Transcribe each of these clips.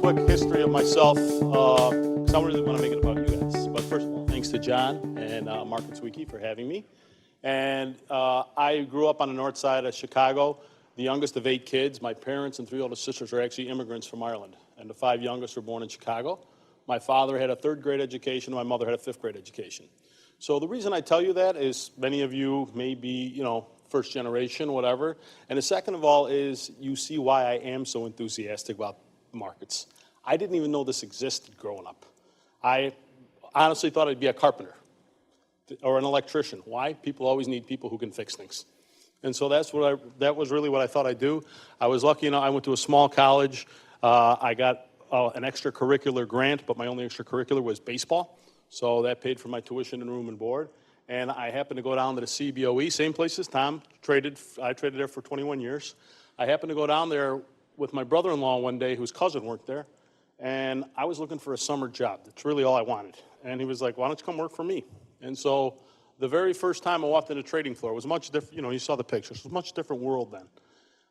Quick history of myself, because I really want to make it about you guys. But first of all, thanks to John and MarketsWiki for having me. And I grew up on the north side of Chicago, the youngest of 8 kids. My parents and 3 older sisters are actually immigrants from Ireland, and the 5 youngest were born in Chicago. My father had a 3rd grade education, and my mother had a 5th grade education. So the reason I tell you that is many of you may be, first generation, whatever. And the second of all is you see why I am so enthusiastic about markets. I didn't even know this existed growing up. I honestly thought I'd be a carpenter or an electrician. Why? People always need people who can fix things. And so that was really what I thought I'd do. I was lucky enough, I went to a small college. I got an extracurricular grant, but my only extracurricular was baseball. So that paid for my tuition and room and board. And I happened to go down to the CBOE, same place as Tom. I traded there for 21 years. I happened to go down there with my brother-in-law one day, whose cousin worked there. And I was looking for a summer job. That's really all I wanted. And he was like, why don't you come work for me? And so the very first time I walked in the trading floor, it was much different. You saw the pictures. It was a much different world then.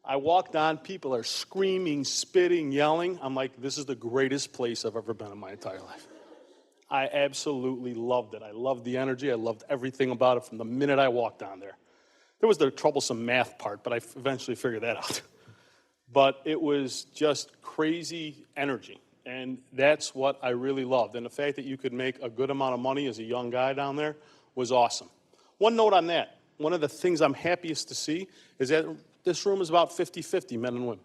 I walked on, people are screaming, spitting, yelling. I'm like, this is the greatest place I've ever been in my entire life. I absolutely loved it. I loved the energy. I loved everything about it from the minute I walked on there. There was the troublesome math part, but I eventually figured that out. But it was just crazy energy, and that's what I really loved. And the fact that you could make a good amount of money as a young guy down there was awesome. One note on that. One of the things I'm happiest to see is that this room is about 50-50 men and women.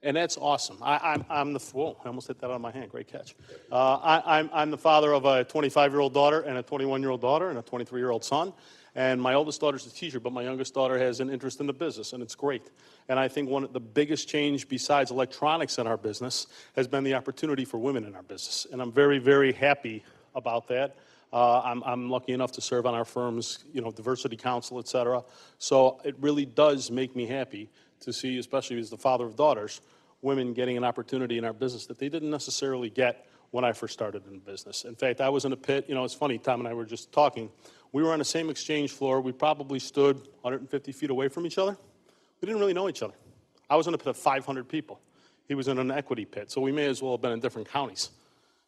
And that's awesome. I'm the, whoa, I almost hit that out of my hand. Great catch. I'm the father of a 25-year-old daughter and a 21-year-old daughter and a 23-year-old son. And my oldest daughter's a teacher, but my youngest daughter has an interest in the business, and it's great. And I think one of the biggest change besides electronics in our business has been the opportunity for women in our business. And I'm very, very happy about that. I'm lucky enough to serve on our firm's, diversity council, et cetera. So it really does make me happy to see, especially as the father of daughters, women getting an opportunity in our business that they didn't necessarily get when I first started in business. In fact, I was in a pit. It's funny, Tom and I were just talking. We were on the same exchange floor. We probably stood 150 feet away from each other. We didn't really know each other. I was in a pit of 500 people. He was in an equity pit, so we may as well have been in different counties.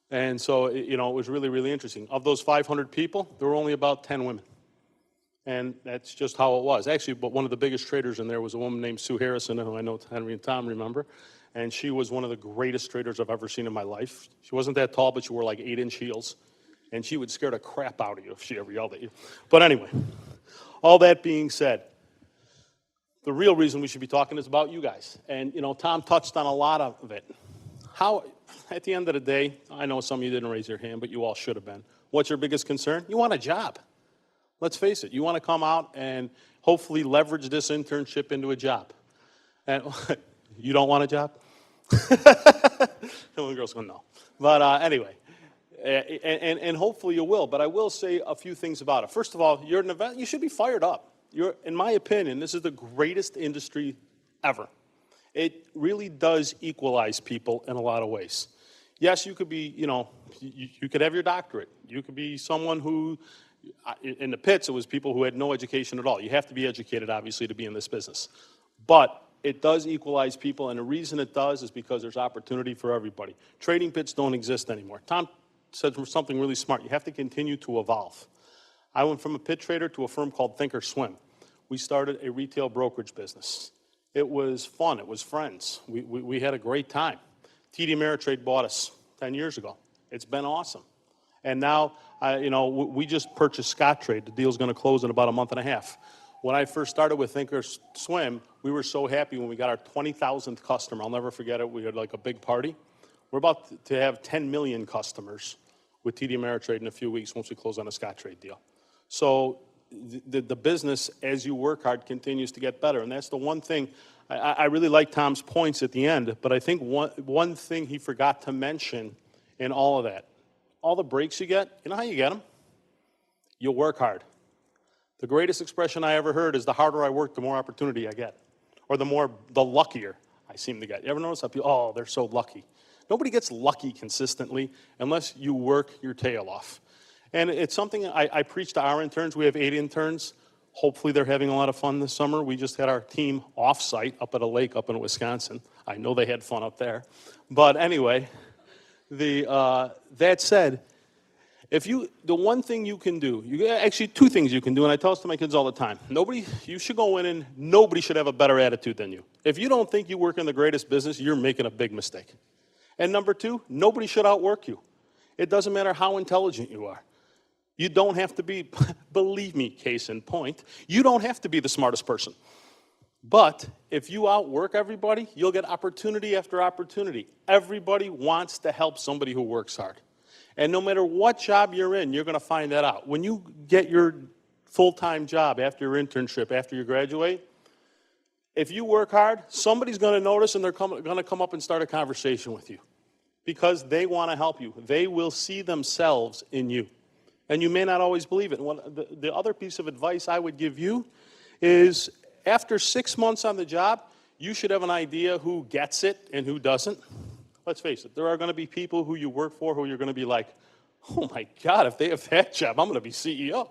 And so, it was really, really interesting. Of those 500 people, there were only about 10 women. And that's just how it was. Actually, but one of the biggest traders in there was a woman named Sue Harrison, who I know Henry and Tom remember. And she was one of the greatest traders I've ever seen in my life. She wasn't that tall, but she wore like 8-inch heels. And she would scare the crap out of you if she ever yelled at you. But anyway, all that being said, the real reason we should be talking is about you guys. And, Tom touched on a lot of it. How, at the end of the day, I know some of you didn't raise your hand, but you all should have been. What's your biggest concern? You want a job. Let's face it, you want to come out and hopefully leverage this internship into a job. And you don't want a job? The little girl's going, no. But anyway, and hopefully you will. But I will say a few things about it. First of all, you're an event, you should be fired up. In my opinion, this is the greatest industry ever. It really does equalize people in a lot of ways. Yes, you could be, you could have your doctorate. You could be someone who, in the pits, it was people who had no education at all. You have to be educated, obviously, to be in this business. But it does equalize people, and the reason it does is because there's opportunity for everybody. Trading pits don't exist anymore. Tom said something really smart. You have to continue to evolve. I went from a pit trader to a firm called Thinkorswim. We started a retail brokerage business. It was fun. It was friends. We had a great time. TD Ameritrade bought us 10 years ago. It's been awesome. And now, we just purchased Scottrade. The deal's going to close in about a month and a half. When I first started with Thinkorswim, we were so happy when we got our 20,000th customer. I'll never forget it. We had like a big party. We're about to have 10 million customers with TD Ameritrade in a few weeks once we close on a Scottrade deal. So the business, as you work hard, continues to get better. And that's the one thing. I really like Tom's points at the end, but I think one thing he forgot to mention in all of that, all the breaks you get, you know how you get them? You'll work hard. The greatest expression I ever heard is the harder I work, the more opportunity I get. Or the luckier I seem to get. You ever notice how people, they're so lucky. Nobody gets lucky consistently unless you work your tail off. And it's something I preach to our interns. We have 8 interns. Hopefully they're having a lot of fun this summer. We just had our team off-site up at a lake up in Wisconsin. I know they had fun up there. But anyway, that said, the one thing you can do, actually two things you can do, and I tell this to my kids all the time. You should go in and nobody should have a better attitude than you. If you don't think you work in the greatest business, you're making a big mistake. And number two, nobody should outwork you. It doesn't matter how intelligent you are. You don't have to be, believe me, case in point, you don't have to be the smartest person. But if you outwork everybody, you'll get opportunity after opportunity. Everybody wants to help somebody who works hard. And no matter what job you're in, you're going to find that out. When you get your full-time job after your internship, after you graduate, if you work hard, somebody's going to notice and they're going to come up and start a conversation with you because they want to help you. They will see themselves in you. And you may not always believe it. The other piece of advice I would give you is after 6 months on the job, you should have an idea who gets it and who doesn't. Let's face it, there are going to be people who you work for who you're going to be like, oh my God, if they have that job, I'm going to be CEO.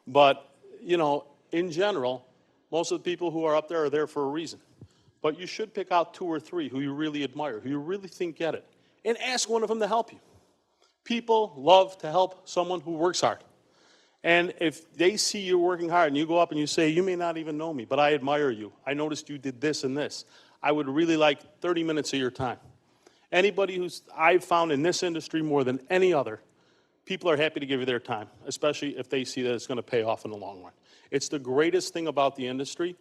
But, in general, most of the people who are there for a reason. But you should pick out 2 or 3 who you really admire, who you really think get it, and ask one of them to help you. People love to help someone who works hard. And if they see you working hard and you go up and you say, you may not even know me, but I admire you. I noticed you did this and this. I would really like 30 minutes of your time. Anybody I've found in this industry more than any other, people are happy to give you their time, especially if they see that it's going to pay off in the long run. It's the greatest thing about the industry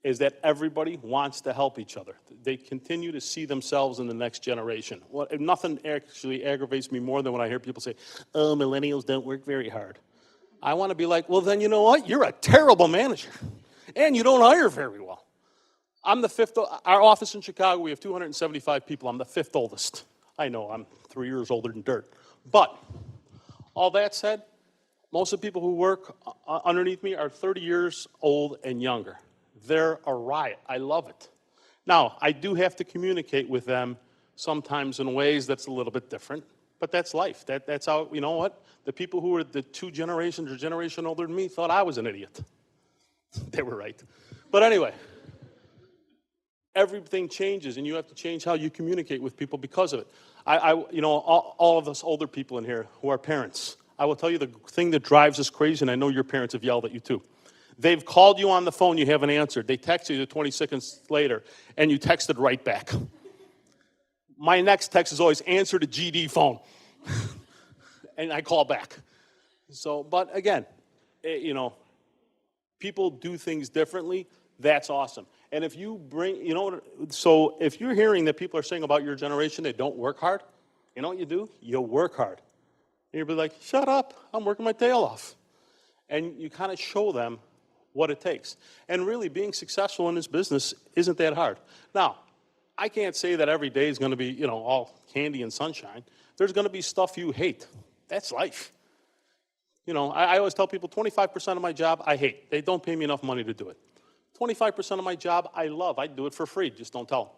is that everybody wants to help each other. They continue to see themselves in the next generation. Nothing actually aggravates me more than when I hear people say, oh, millennials don't work very hard. I want to be like, well, then you know what? You're a terrible manager, and you don't hire very well. I'm the 5th. Our office in Chicago, we have 275 people. I'm the 5th oldest. I know I'm 3 years older than dirt. But all that said, most of the people who work underneath me are 30 years old and younger. They're a riot. I love it. Now, I do have to communicate with them sometimes in ways that's a little bit different, but that's life. That's how, you know what? The people who were the 2 generations or generation older than me thought I was an idiot. They were right. But anyway, everything changes, and you have to change how you communicate with people because of it. All of us older people in here who are parents, I will tell you the thing that drives us crazy, and I know your parents have yelled at you too. They've called you on the phone, you haven't answered. They text you 20 seconds later, and you texted right back. My next text is always answer the GD phone. And I call back. But again, people do things differently. That's awesome. And if you if you're hearing that people are saying about your generation they don't work hard, you know what you do? You work hard. And you'll be like, shut up, I'm working my tail off. And you kind of show them what it takes. And really, being successful in this business isn't that hard. Now, I can't say that every day is going to be, all candy and sunshine. There's going to be stuff you hate. That's life. I always tell people 25% of my job I hate. They don't pay me enough money to do it. 25% of my job I love. I do it for free. Just don't tell them.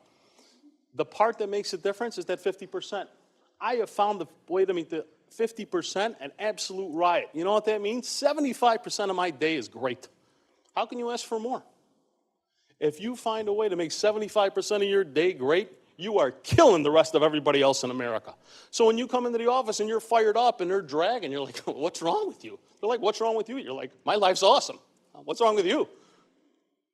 The part that makes a difference is that 50%. I have found the way to make the 50% an absolute riot. You know what that means? 75% of my day is great. How can you ask for more? If you find a way to make 75% of your day great, you are killing the rest of everybody else in America. So when you come into the office and you're fired up and they're dragging, you're like, what's wrong with you? They're like, what's wrong with you? You're like, my life's awesome. What's wrong with you?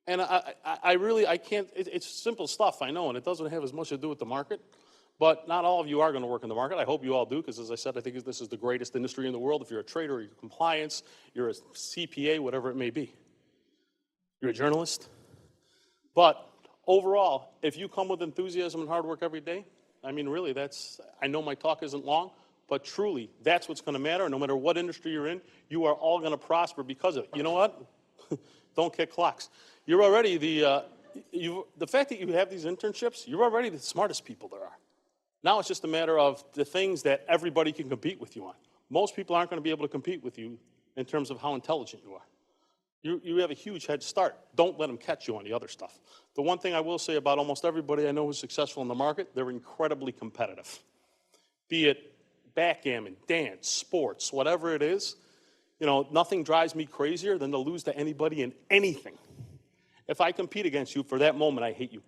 And I can't, it's simple stuff, I know, and it doesn't have as much to do with the market, but not all of you are going to work in the market. I hope you all do, because as I said, I think this is the greatest industry in the world. If you're a trader, you're compliance, you're a CPA, whatever it may be. You're a journalist. But overall, if you come with enthusiasm and hard work every day, I mean, really, I know my talk isn't long, but truly, that's what's going to matter. No matter what industry you're in, you are all going to prosper because of it. You know what? Don't kick clocks. You're already the fact that you have these internships, you're already the smartest people there are. Now it's just a matter of the things that everybody can compete with you on. Most people aren't going to be able to compete with you in terms of how intelligent you are. You have a huge head start. Don't let them catch you on the other stuff. The one thing I will say about almost everybody I know who's successful in the market, they're incredibly competitive. Be it backgammon, dance, sports, whatever it is, You know, nothing drives me crazier than to lose to anybody in anything. If I compete against you for that moment, I hate you.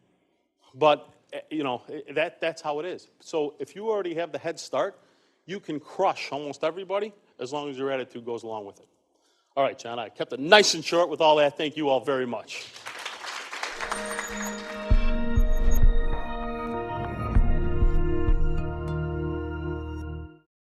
But, you know, that's how it is. So if you already have the head start, you can crush almost everybody as long as your attitude goes along with it. All right, John, I kept it nice and short with all that. Thank you all very much.